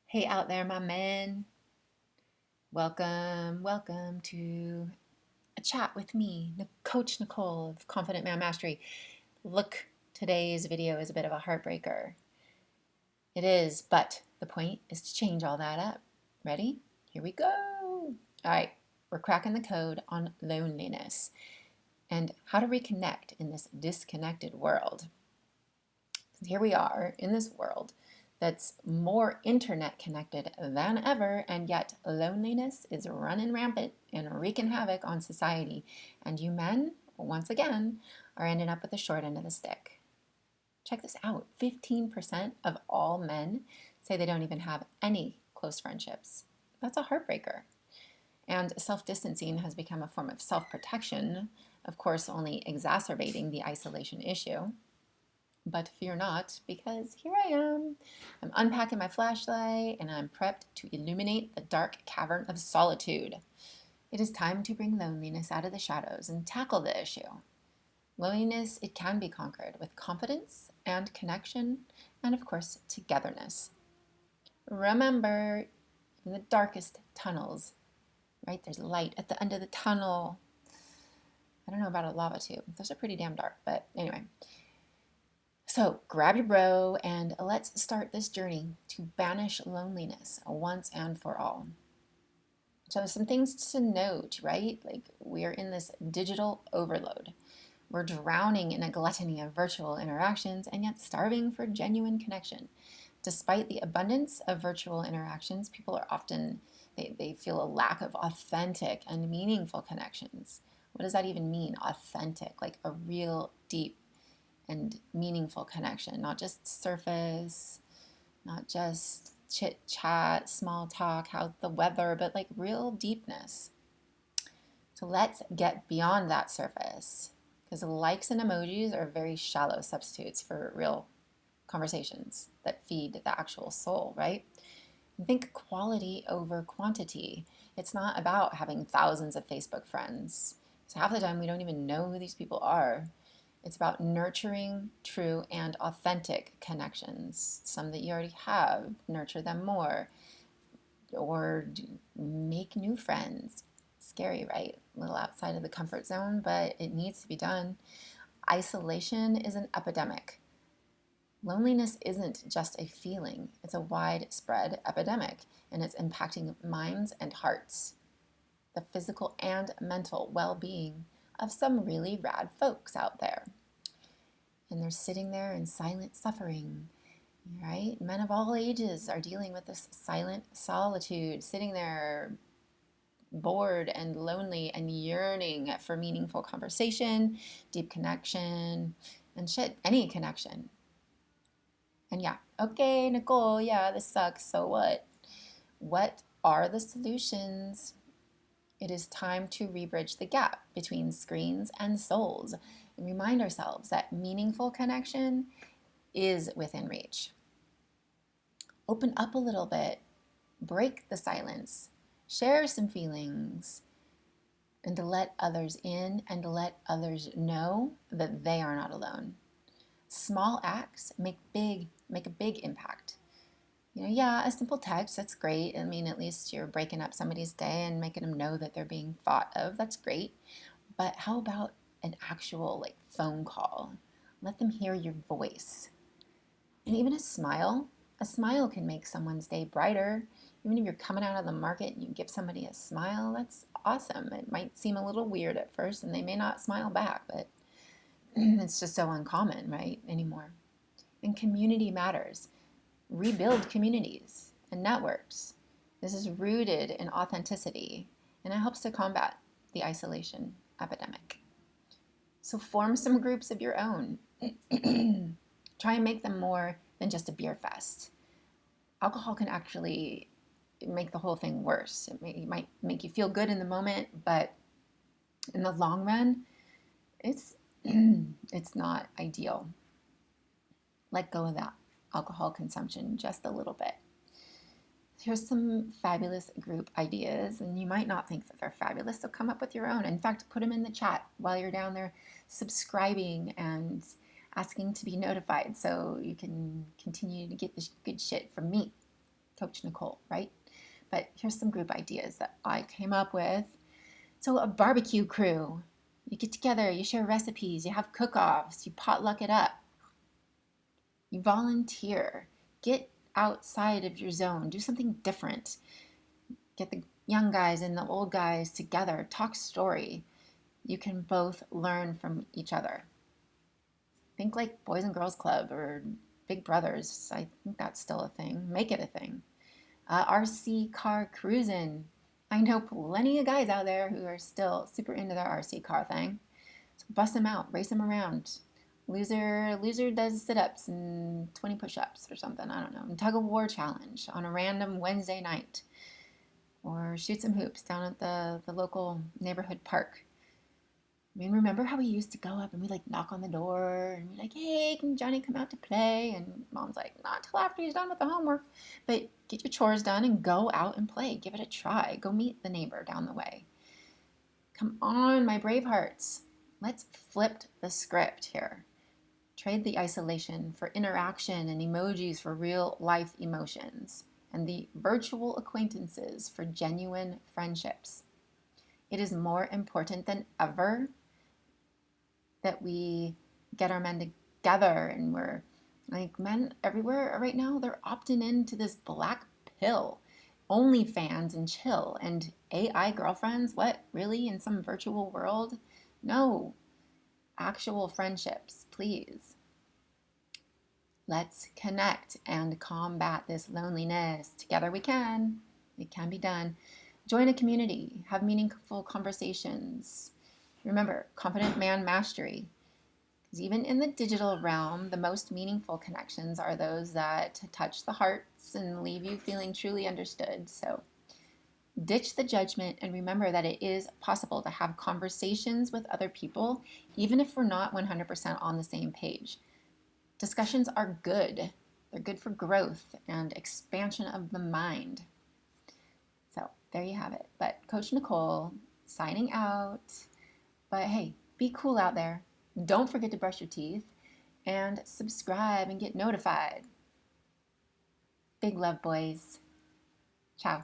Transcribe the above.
Hey out there, my man. Welcome to a chat with me, Coach Nicole of Confident Man Mastery. Look, today's video is a bit of a heartbreaker. It is, but the point is to change all that up. Ready? Here we go. All right, we're cracking the code on loneliness and how to reconnect in this disconnected world. Here we are in this world that's more internet connected than ever, and yet loneliness is running rampant and wreaking havoc on society. And you men, once again, are ending up with the short end of the stick. Check this out, 15% of all men say they don't even have any close friendships. That's a heartbreaker. And self-distancing has become a form of self-protection, of course, only exacerbating the isolation issue. But fear not, because here I am. I'm unpacking my flashlight and I'm prepped to illuminate the dark cavern of solitude. It is time to bring loneliness out of the shadows and tackle the issue. Loneliness, it can be conquered with confidence and connection and, of course, togetherness. Remember, in the darkest tunnels, right, there's light at the end of the tunnel. I don't know about a lava tube. Those are pretty damn dark, but anyway. So grab your bro and let's start this journey to banish loneliness once and for all. So some things to note, right? Like we're in this digital overload. We're drowning in a gluttony of virtual interactions and yet starving for genuine connection. Despite the abundance of virtual interactions, people are often, they feel a lack of authentic and meaningful connections. What does that even mean? Authentic, like a real deep and meaningful connection, not just surface, not just chit chat, small talk, how's the weather, but like real deepness. So let's get beyond that surface because likes and emojis are very shallow substitutes for real conversations that feed the actual soul, right? And think quality over quantity. It's not about having thousands of Facebook friends. So half the time we don't even know who these people are. It's about nurturing true and authentic connections. Some that you already have, nurture them more. Or make new friends. Scary, right? A little outside of the comfort zone, but it needs to be done. Isolation is an epidemic. Loneliness isn't just a feeling, it's a widespread epidemic, and it's impacting minds and hearts, the physical and mental well being of some really rad folks out there. And they're sitting there in silent suffering, right? Men of all ages are dealing with this silent solitude, sitting there bored and lonely and yearning for meaningful conversation, deep connection, and shit, any connection. And yeah, okay, Nicole, yeah, this sucks. So what? What are the solutions? It is time to rebridge the gap between screens and souls and remind ourselves that meaningful connection is within reach. Open up a little bit, break the silence, share some feelings, and to let others in and to let others know that they are not alone. Small acts make a big impact. Yeah, a simple text, that's great. I mean, at least you're breaking up somebody's day and making them know that they're being thought of. That's great. But how about an actual phone call? Let them hear your voice. And even a smile can make someone's day brighter. Even if you're coming out of the market and you give somebody a smile, that's awesome. It might seem a little weird at first and they may not smile back, but it's just so uncommon, right, anymore. And community matters. Rebuild communities and networks. This is rooted in authenticity and it helps to combat the isolation epidemic. So form some groups of your own. Try and make them more than just a beer fest. Alcohol can actually make the whole thing worse. It might make you feel good in the moment, but in the long run, it's it's not ideal. Let go of that alcohol consumption just a little bit. Here's some fabulous group ideas, and you might not think that they're fabulous, so come up with your own. In fact, put them in the chat while you're down there subscribing and asking to be notified so you can continue to get this good shit from me. Coach Nicole, right? But here's some group ideas that I came up with. So, a barbecue crew. You get together, you share recipes, you have cook-offs, you potluck it up, you volunteer, get outside of your zone, do something different. Get the young guys and the old guys together, talk story. You can both learn from each other. Think like Boys and Girls Club or Big Brothers. I think that's still a thing. Make it a thing. RC car cruising. I know plenty of guys out there who are still super into their RC car thing. So bust them out, race them around. Loser does sit-ups and 20 push-ups or something, I don't know. And tug of war challenge on a random Wednesday night. Or shoot some hoops down at the local neighborhood park. I mean, remember how we used to go up and we like knock on the door and be like, hey, can Johnny come out to play? And mom's like, not till after he's done with the homework. But get your chores done and go out and play. Give it a try. Go meet the neighbor down the way. Come on, my brave hearts. Let's flip the script here. Trade the isolation for interaction and emojis for real life emotions, and the virtual acquaintances for genuine friendships. It is more important than ever that we get our men together, and we're like, men everywhere right now, they're opting into this black pill, OnlyFans and chill, and AI girlfriends. What, really, in some virtual world? No, actual friendships, please. Let's connect and combat this loneliness. Together we can. It can be done. Join a community. Have meaningful conversations. Remember, confident man mastery. Because even in the digital realm, the most meaningful connections are those that touch the hearts and leave you feeling truly understood. So ditch the judgment and remember that it is possible to have conversations with other people, even if we're not 100% on the same page. Discussions are good. They're good for growth and expansion of the mind. So there you have it. But Coach Nicole signing out. But hey, be cool out there. Don't forget to brush your teeth and subscribe and get notified. Big love, boys. Ciao.